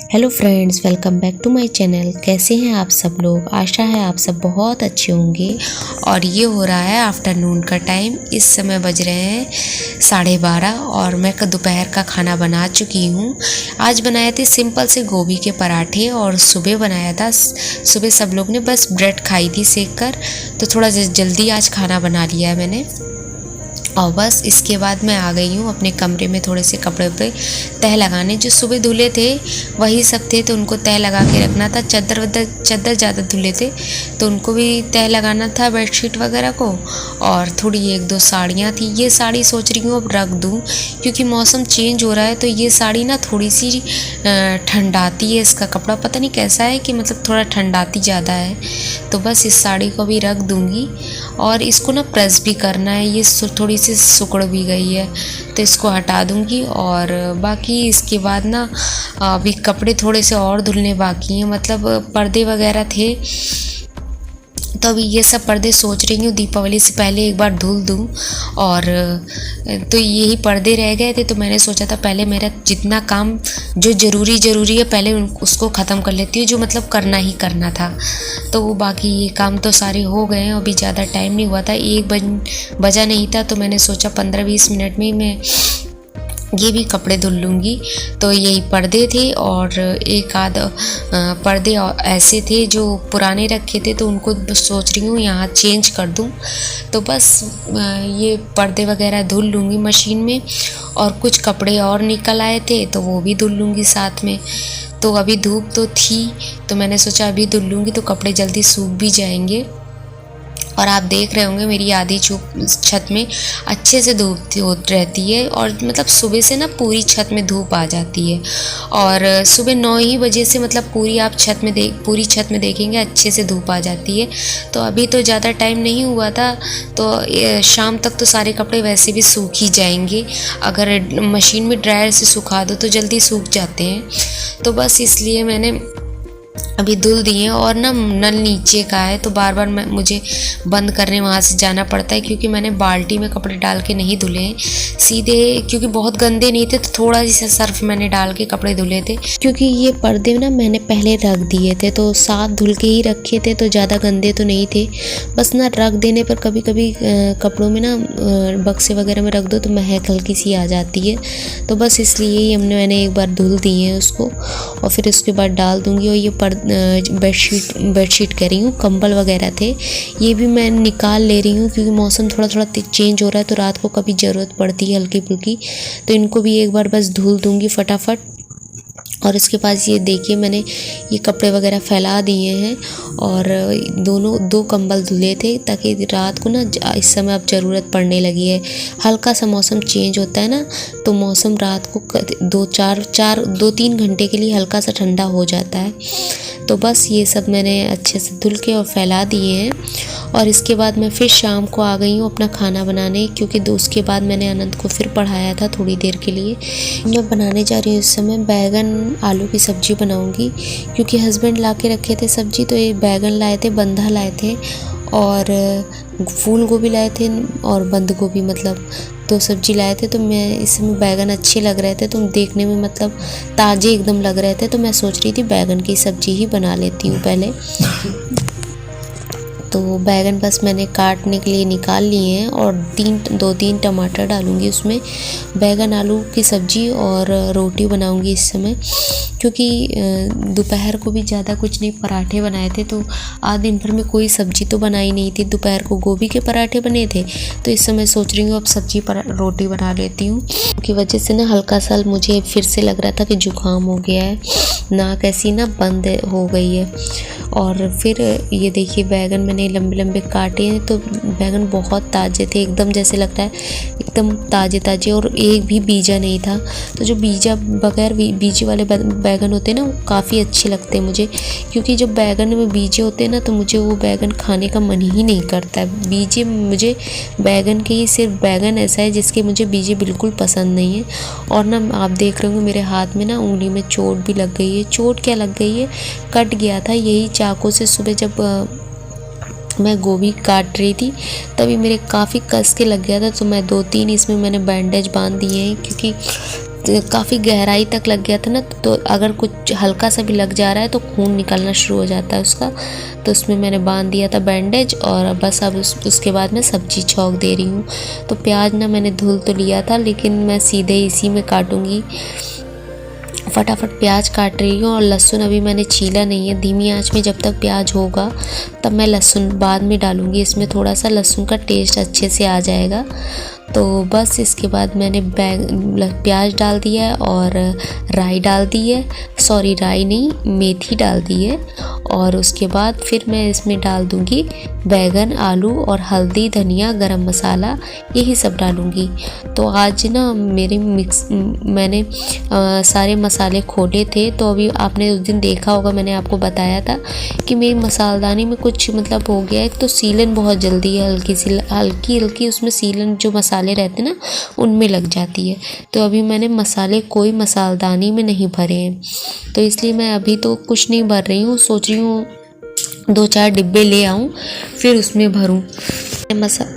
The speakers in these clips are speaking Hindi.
Hello friends, welcome back to my channel. कैसे हैं आप सब लोग? आशा है आप सब बहुत अच्छे होंगे। और ये हो रहा है आफ्टरनून का टाइम। इस समय बज रहे हैं 12:30 और मैं दोपहर का खाना बना चुकी हूँ। आज बनाए थे सिंपल से गोभी के पराठे और सुबह बनाया था। सुबह सब लोग ने बस ब्रेड खाई थी सेक कर, तो थोड़ा जल्दी आज खाना बना लिया है मैंने। और बस इसके बाद मैं आ गई हूँ अपने कमरे में थोड़े से कपड़े पे तह लगाने। जो सुबह धुले थे वही सब थे, तो उनको तह लगा के रखना था। चादर ज़्यादा धुले थे तो उनको भी तह लगाना था, बेडशीट वगैरह को। और थोड़ी एक दो साड़ियाँ थी। ये साड़ी सोच रही हूँ अब रख दूँ, क्योंकि मौसम चेंज हो रहा है तो ये साड़ी ना थोड़ी सी ठंडाती है। इसका कपड़ा पता नहीं कैसा है कि मतलब थोड़ा ठंडाती ज़्यादा है, तो बस इस साड़ी को भी रख दूँगी। और इसको ना प्रेस भी करना है, ये थोड़ी सी सिकुड़ भी गई है तो इसको हटा दूंगी। और बाकी इसके बाद ना अभी कपड़े थोड़े से और धुलने बाकी हैं, मतलब पर्दे वगैरह थे तो अभी ये सब पर्दे सोच रही हूँ दीपावली से पहले एक बार धुल दूँ। और तो यही पर्दे रह गए थे तो मैंने सोचा था पहले मेरा जितना काम जो ज़रूरी है पहले उसको ख़त्म कर लेती हूँ, जो मतलब करना ही करना था। तो वो बाकी ये काम तो सारे हो गए हैं। अभी ज़्यादा टाइम नहीं हुआ था, 1 बजा नहीं था, तो मैंने सोचा 15-20 मिनट में ही मैं ये भी कपड़े धुल लूँगी। तो यही पर्दे थे और एक आध पर्दे ऐसे थे जो पुराने रखे थे, तो उनको सोच रही हूँ यहाँ चेंज कर दूँ। तो बस ये पर्दे वगैरह धुल लूँगी मशीन में। और कुछ कपड़े और निकल आए थे तो वो भी धुल लूँगी साथ में। तो अभी धूप तो थी तो मैंने सोचा अभी धुल लूँगी तो कपड़े जल्दी सूख भी जाएंगे। और आप देख रहे होंगे मेरी आधी छत में अच्छे से धूप रहती है, और मतलब सुबह से ना पूरी छत में धूप आ जाती है। और सुबह 9 ही बजे से मतलब पूरी छत में देखेंगे अच्छे से धूप आ जाती है। तो अभी तो ज़्यादा टाइम नहीं हुआ था, तो शाम तक तो सारे कपड़े वैसे भी सूख ही जाएंगे। अगर मशीन में ड्रायर से सुखा दो तो जल्दी सूख जाते हैं। तो बस इसलिए मैंने अभी धुल दिए। और ना नल नीचे का है तो बार बार मुझे बंद करने वहाँ से जाना पड़ता है, क्योंकि मैंने बाल्टी में कपड़े डाल के नहीं धुले हैं सीधे, क्योंकि बहुत गंदे नहीं थे तो थोड़ा सा सर्फ मैंने डाल के कपड़े धुले थे। क्योंकि ये पर्दे ना मैंने पहले रख दिए थे तो साथ धुल के ही रखे थे, तो ज़्यादा गंदे तो नहीं थे। बस ना रख देने पर कभी कभी कपड़ों में ना बक्से वगैरह में रख दो तो महक हल्की सी आ जाती है। तो बस इसलिए ही मैंने एक बार धुल दिए हैं उसको, और फिर उसके बाद डाल दूँगी। और ये बेडशीट कह रही हूँ, कंबल वगैरह थे ये भी मैं निकाल ले रही हूँ, क्योंकि मौसम थोड़ा चेंज हो रहा है तो रात को कभी ज़रूरत पड़ती है हल्की फुल्की, तो इनको भी एक बार बस धुल दूँगी फटाफट। और इसके पास ये देखिए मैंने ये कपड़े वगैरह फैला दिए हैं। और दो कंबल धुले थे ताकि रात को ना इस समय अब ज़रूरत पड़ने लगी है। हल्का सा मौसम चेंज होता है ना तो मौसम रात को 2-3 घंटे के लिए हल्का सा ठंडा हो जाता है। तो बस ये सब मैंने अच्छे से धुल के और फैला दिए हैं। और इसके बाद मैं फिर शाम को आ गई हूँ अपना खाना बनाने, क्योंकि उसके बाद मैंने अनंत को फिर पढ़ाया था थोड़ी देर के लिए। मैं बनाने जा रही हूँ इस समय बैगन आलू की सब्ज़ी बनाऊंगी, क्योंकि हस्बैंड ला के रखे थे सब्ज़ी, तो ये बैगन लाए थे, बंधा लाए थे और फूल गोभी लाए थे और बंद गोभी, मतलब 2 सब्जी लाए थे। तो मैं इसमें बैगन अच्छे लग रहे थे तो देखने में मतलब ताज़े एकदम लग रहे थे, तो मैं सोच रही थी बैगन की सब्ज़ी ही बना लेती हूँ पहले। तो बैगन बस मैंने काटने के लिए निकाल लिए हैं और 2-3 टमाटर डालूंगी उसमें। बैगन आलू की सब्ज़ी और रोटी बनाऊंगी इस समय, क्योंकि दोपहर को भी ज़्यादा कुछ नहीं, पराठे बनाए थे तो आज दिन भर में कोई सब्ज़ी तो बनाई नहीं थी। दोपहर को गोभी के पराठे बने थे तो इस समय सोच रही हूँ अब सब्ज़ी पर रोटी बना लेती हूँ। की वजह से ना हल्का सा मुझे फिर से लग रहा था कि जुकाम हो गया है, नाक ऐसी ना बंद हो गई है। और फिर ये देखिए बैगन मैंने लंबे लंबे काटे हैं, तो बैगन बहुत ताज़े थे, एकदम जैसे लग रहा है एकदम ताज़े, और एक भी बीजा नहीं था। तो जो बगैर बीजे वाले बैगन होते हैं ना वो काफ़ी अच्छे लगते हैं मुझे, क्योंकि जब बैगन में बीजे होते हैं ना तो मुझे वो बैगन खाने का मन ही नहीं करता है। बीजे मुझे बैगन के ही सिर्फ बैगन ऐसा है जिसके मुझे बीजे बिल्कुल पसंद नहीं है। और ना आप देख रहे होंगे मेरे हाथ में ना उंगली में चोट भी लग गई है। चोट क्या लग गई है, कट गया था यही चाकू से सुबह जब मैं गोभी काट रही थी तभी मेरे काफ़ी कस के लग गया था, तो मैं 2-3 इसमें मैंने बैंडेज बांध दिए हैं, क्योंकि काफ़ी गहराई तक लग गया था ना, तो अगर कुछ हल्का सा भी लग जा रहा है तो खून निकलना शुरू हो जाता है उसका। तो उसमें मैंने बांध दिया था बैंडेज, और बस अब उसके बाद मैं सब्जी छौंक दे रही हूँ। तो प्याज ना मैंने धुल तो लिया था, लेकिन मैं सीधे इसी में काटूँगी। फटाफट प्याज काट रही हूँ, और लहसुन अभी मैंने छीला नहीं है। धीमी आंच में जब तक प्याज होगा तब मैं लहसुन बाद में डालूँगी। इसमें थोड़ा सा लहसुन का टेस्ट अच्छे से आ जाएगा। तो बस इसके बाद मैंने प्याज डाल दिया है, और राई डाल दी है, सॉरी राई नहीं, मेथी डाल दी है। और उसके बाद फिर मैं इसमें डाल दूँगी बैगन, आलू, और हल्दी, धनिया, गरम मसाला, यही सब डालूँगी। तो आज ना मैंने सारे मसाले खोले थे। तो अभी आपने उस दिन देखा होगा, मैंने आपको बताया था कि मेरी मसालदानी में कुछ मतलब हो गया है। तो सीलन बहुत जल्दी है, हल्की उसमें सीलन जो मसाले रहते हैं ना उनमें लग जाती है। तो अभी मैंने मसाले कोई मसालदानी में नहीं भरे हैं, तो इसलिए मैं अभी तो कुछ नहीं भर रही हूँ। सोच रही हूँ 2-4 डिब्बे ले आऊँ फिर उसमें भरूँ।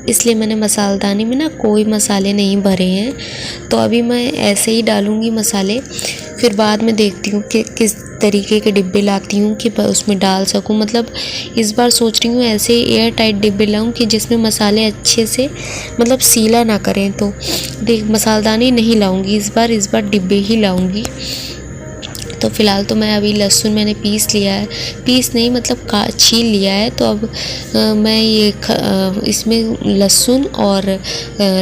इसलिए मैंने मसालदानी में ना कोई मसाले नहीं भरे हैं। तो अभी मैं ऐसे ही डालूँगी मसाले, फिर बाद में देखती हूँ कि किस तरीके के डिब्बे लाती हूँ कि उसमें डाल सकूँ। मतलब इस बार सोच रही हूँ ऐसे एयर टाइट डिब्बे लाऊँ कि जिसमें मसाले अच्छे से मतलब सीला ना करें। तो मसालदानी नहीं लाऊँगी इस बार डिब्बे ही लाऊँगी। तो फ़िलहाल तो मैं अभी लहसुन मैंने पीस लिया है, पीस नहीं मतलब छील लिया है। तो अब मैं ये इसमें लहसुन और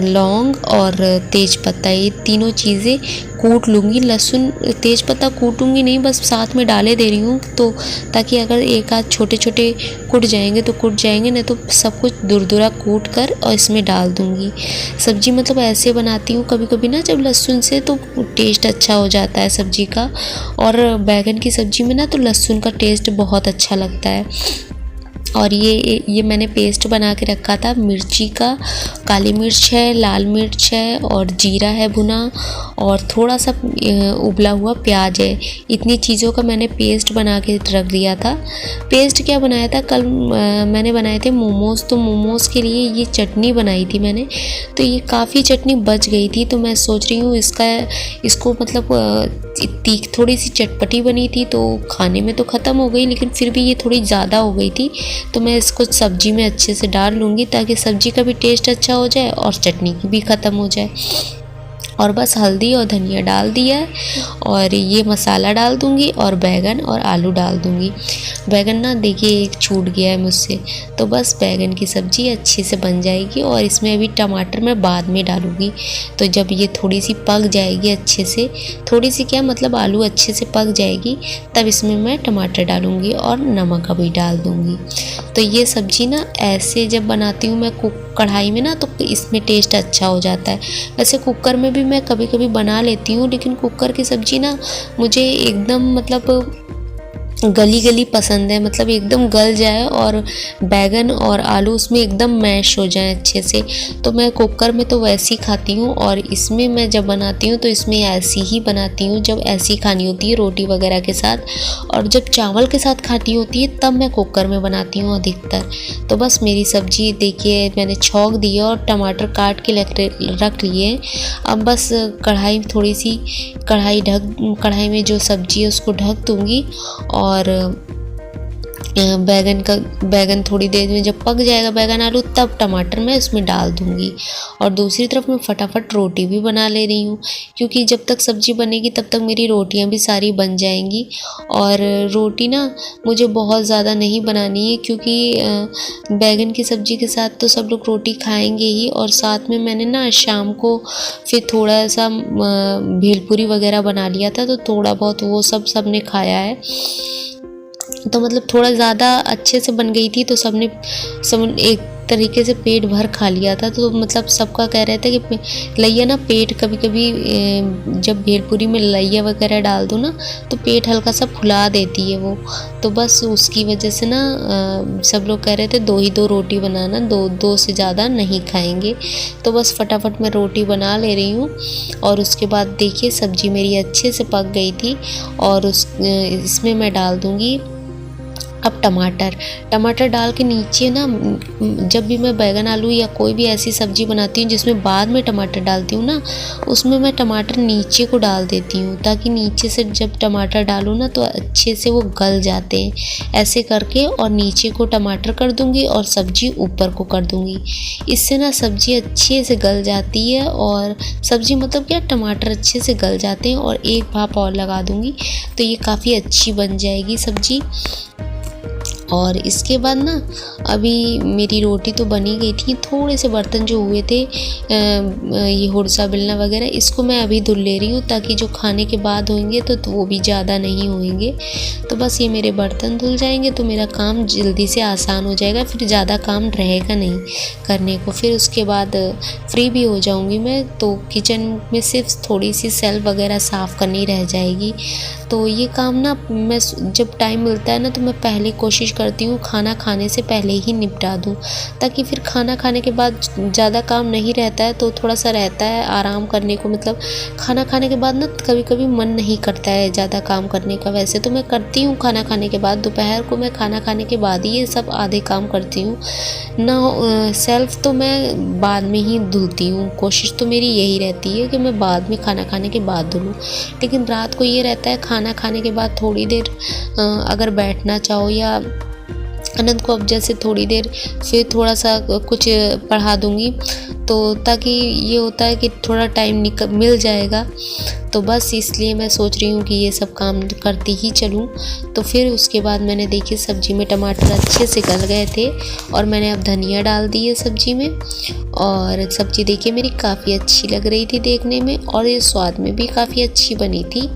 लौंग और तेज़पत्ता, ये तीनों चीज़ें कूट लूँगी। लहसुन तेज़पत्ता कूटूँगी नहीं, बस साथ में डाले दे रही हूँ, तो ताकि अगर एक आध छोटे छोटे कुट जाएंगे तो कुट जाएंगे, नहीं तो सब कुछ दुरदुरा कूट कर और इसमें डाल दूँगी। सब्ज़ी मतलब ऐसे बनाती हूँ कभी कभी ना जब लहसुन से, तो टेस्ट अच्छा हो जाता है सब्ज़ी का। और बैगन की सब्ज़ी में ना तो लहसुन का टेस्ट बहुत अच्छा लगता है। और ये मैंने पेस्ट बना के रखा था मिर्ची का, काली मिर्च है, लाल मिर्च है, और जीरा है भुना, और थोड़ा सा उबला हुआ प्याज है। इतनी चीज़ों का मैंने पेस्ट बना के रख दिया था। पेस्ट क्या बनाया था कल, मैंने बनाए थे मोमोज़। तो मोमोज़ के लिए ये चटनी बनाई थी मैंने, तो ये काफ़ी चटनी बच गई थी। तो मैं सोच रही हूँ इसको मतलब थोड़ी सी चटपटी बनी थी, तो खाने में तो ख़त्म हो गई, लेकिन फिर भी ये थोड़ी ज़्यादा हो गई थी। तो मैं इसको सब्ज़ी में अच्छे से डाल लूँगी, ताकि सब्ज़ी का भी टेस्ट अच्छा हो जाए और चटनी की भी ख़त्म हो जाए। और बस हल्दी और धनिया डाल दिया है, और ये मसाला डाल दूँगी, और बैगन और आलू डाल दूँगी। बैगन ना देखिए एक छूट गया है मुझसे, तो बस बैगन की सब्ज़ी अच्छे से बन जाएगी। और इसमें अभी टमाटर मैं बाद में डालूँगी। तो जब ये थोड़ी सी पक जाएगी अच्छे से, थोड़ी सी क्या मतलब आलू अच्छे से पक जाएगी, तब इसमें मैं टमाटर डालूँगी और नमक अभी डाल दूँगी। तो ये सब्ज़ी ना ऐसे जब बनाती हूँ मैं कढ़ाई में ना, तो इसमें टेस्ट अच्छा हो जाता है। वैसे कुकर में भी मैं कभी कभी बना लेती हूँ, लेकिन कुकर की सब्ज़ी ना मुझे एकदम मतलब गली गली पसंद है, मतलब एकदम गल जाए और बैगन और आलू उसमें एकदम मैश हो जाए अच्छे से। तो मैं कुकर में तो वैसी खाती हूँ, और इसमें मैं जब बनाती हूँ तो इसमें ऐसी ही बनाती हूँ जब ऐसी खानी होती है रोटी वगैरह के साथ। और जब चावल के साथ खाती होती है तब मैं कुकर में बनाती हूँ अधिकतर। तो बस मेरी सब्ज़ी देखिए मैंने छौंक दी है, और टमाटर काट के रख लिए। अब बस कढ़ाई में जो सब्ज़ी है उसको ढक दूँगी, और बैगन थोड़ी देर में जब पक जाएगा बैगन आलू, तब टमाटर मैं उसमें डाल दूँगी। और दूसरी तरफ मैं फटाफट रोटी भी बना ले रही हूँ, क्योंकि जब तक सब्ज़ी बनेगी तब तक मेरी रोटियाँ भी सारी बन जाएंगी। और रोटी ना मुझे बहुत ज़्यादा नहीं बनानी है, क्योंकि बैगन की सब्ज़ी के साथ तो सब लोग रोटी खाएंगे ही। और साथ में मैंने ना शाम को फिर थोड़ा सा भेलपूरी वगैरह बना लिया था, तो थोड़ा बहुत वो सबने खाया है। तो मतलब थोड़ा ज़्यादा अच्छे से बन गई थी, तो सब एक तरीके से पेट भर खा लिया था। तो मतलब सबका कह रहे थे कि लइया ना पेट कभी कभी जब भेलपूरी में लइया वगैरह डाल दो ना, तो पेट हल्का सा फुला देती है वो। तो बस उसकी वजह से ना सब लोग कह रहे थे दो रोटी बनाना, दो से ज़्यादा नहीं खाएंगे। तो बस फटाफट मैं रोटी बना ले रही हूँ। और उसके बाद देखिए सब्ज़ी मेरी अच्छे से पक गई थी, और इसमें मैं डाल दूँगी अब टमाटर डाल के नीचे ना, जब भी मैं बैगन आलू या कोई भी ऐसी सब्ज़ी बनाती हूँ जिसमें बाद में टमाटर डालती हूँ ना, उसमें मैं टमाटर नीचे को डाल देती हूँ, ताकि नीचे से जब टमाटर डालूँ ना तो अच्छे से वो गल जाते हैं। ऐसे करके और नीचे को टमाटर कर दूँगी और सब्ज़ी ऊपर को कर दूँगी। इससे ना सब्ज़ी अच्छे से गल जाती है, और सब्ज़ी मतलब क्या, टमाटर अच्छे से गल जाते हैं। और एक भाप और लगा दूँगी तो ये काफ़ी अच्छी बन जाएगी सब्ज़ी। और इसके बाद ना, अभी मेरी रोटी तो बनी गई थी, थोड़े से बर्तन जो हुए थे, ये हुरसा बेलना वगैरह, इसको मैं अभी धुल ले रही हूँ, ताकि जो खाने के बाद होंगे तो वो भी ज़्यादा नहीं होंगे। तो बस ये मेरे बर्तन धुल जाएंगे तो मेरा काम जल्दी से आसान हो जाएगा, फिर ज़्यादा काम रहेगा नहीं करने को। फिर उसके बाद फ्री भी हो जाऊँगी मैं, तो किचन में सिर्फ थोड़ी सी सेल्फ वगैरह साफ़ करनी रह जाएगी। तो ये काम ना मैं जब टाइम मिलता है ना, तो मैं पहले कोशिश करती हूँ खाना खाने से पहले ही निपटा दूँ, ताकि फिर खाना खाने के बाद ज़्यादा काम नहीं रहता है, तो थोड़ा सा रहता है आराम करने को। मतलब खाना खाने के बाद ना कभी कभी मन नहीं करता है ज़्यादा काम करने का। वैसे तो मैं करती हूँ खाना खाने के बाद, दोपहर को मैं खाना खाने के बाद ही ये सब आधे काम करती हूँ ना। सेल्फ तो मैं बाद में ही धुलती हूँ, कोशिश तो मेरी यही रहती है कि मैं बाद में खाना खाने के बाद धुलूँ। लेकिन रात को ये रहता है, खाना खाने के बाद थोड़ी देर अगर बैठना चाहो, या अनंत को अब जैसे थोड़ी देर फिर थोड़ा सा कुछ पढ़ा दूँगी, तो ताकि ये होता है कि थोड़ा टाइम मिल जाएगा। तो बस इसलिए मैं सोच रही हूँ कि ये सब काम करती ही चलूँ। तो फिर उसके बाद मैंने देखी सब्ज़ी में टमाटर अच्छे से गल गए थे, और मैंने अब धनिया डाल दी है सब्ज़ी में। और सब्ज़ी देखिए मेरी काफ़ी अच्छी लग रही थी देखने में, और ये स्वाद में भी काफ़ी अच्छी बनी थी।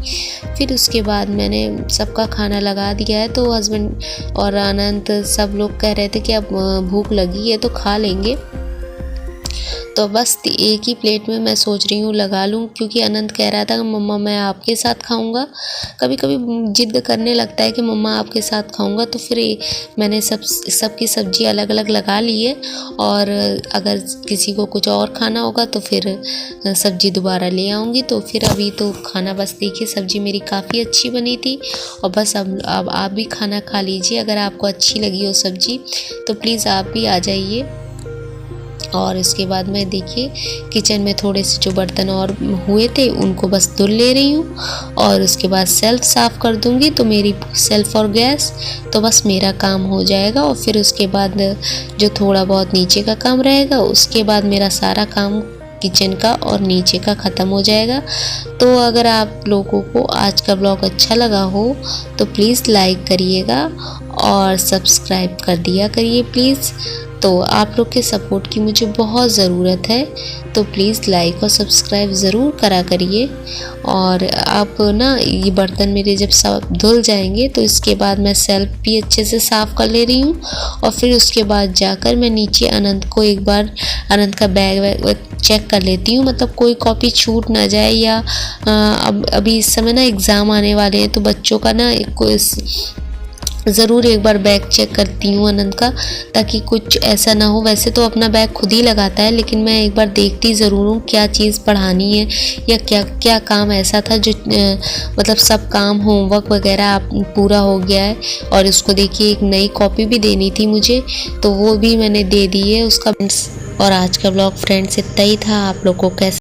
फिर उसके बाद मैंने सबका खाना लगा दिया है, तो हस्बैंड और अनंत सब लोग कह रहे थे कि अब भूख लगी है तो खा लेंगे। तो बस एक ही प्लेट में मैं सोच रही हूँ लगा लूँ, क्योंकि अनंत कह रहा था कि मम्मा मैं आपके साथ खाऊंगा। कभी कभी जिद करने लगता है कि मम्मा आपके साथ खाऊंगा, तो फिर मैंने सबकी सब्ज़ी अलग अलग लगा ली है। और अगर किसी को कुछ और खाना होगा तो फिर सब्ज़ी दोबारा ले आऊँगी। तो फिर अभी तो खाना बस देखिए, सब्ज़ी मेरी काफ़ी अच्छी बनी थी। और बस अब आप भी खाना खा लीजिए। अगर आपको अच्छी लगी हो सब्ज़ी तो प्लीज़ आप भी आ जाइए। और इसके बाद मैं देखिए किचन में थोड़े से जो बर्तन और हुए थे उनको बस धुल ले रही हूँ, और उसके बाद सेल्फ साफ़ कर दूँगी, तो मेरी सेल्फ और गैस, तो बस मेरा काम हो जाएगा। और फिर उसके बाद जो थोड़ा बहुत नीचे का काम रहेगा, उसके बाद मेरा सारा काम किचन का और नीचे का ख़त्म हो जाएगा। तो अगर आप लोगों को आज का ब्लॉग अच्छा लगा हो तो प्लीज़ लाइक करिएगा और सब्सक्राइब कर दिया करिए प्लीज़। तो आप लोग के सपोर्ट की मुझे बहुत ज़रूरत है, तो प्लीज़ लाइक और सब्सक्राइब ज़रूर करा करिए। और आप ना ये बर्तन मेरे जब सब धुल जाएंगे तो इसके बाद मैं सेल्फ भी अच्छे से साफ़ कर ले रही हूँ। और फिर उसके बाद जाकर मैं नीचे अनंत को एक बार अनंत का बैग चेक कर लेती हूँ, मतलब कोई कॉपी छूट ना जाए। या अभी इस समय ना एग्ज़ाम आने वाले हैं, तो बच्चों का ना ज़रूर एक बार बैग चेक करती हूँ अनंत का, ताकि कुछ ऐसा ना हो। वैसे तो अपना बैग खुद ही लगाता है, लेकिन मैं एक बार देखती ज़रूर हूँ क्या चीज़ पढ़ानी है, या क्या क्या काम ऐसा था जो मतलब सब काम होमवर्क वगैरह पूरा हो गया है। और उसको देखिए एक नई कॉपी भी देनी थी मुझे, तो वो भी मैंने दे दी है उसका। और आज का ब्लॉग फ्रेंड्स इतना ही था। आप लोग को कैसा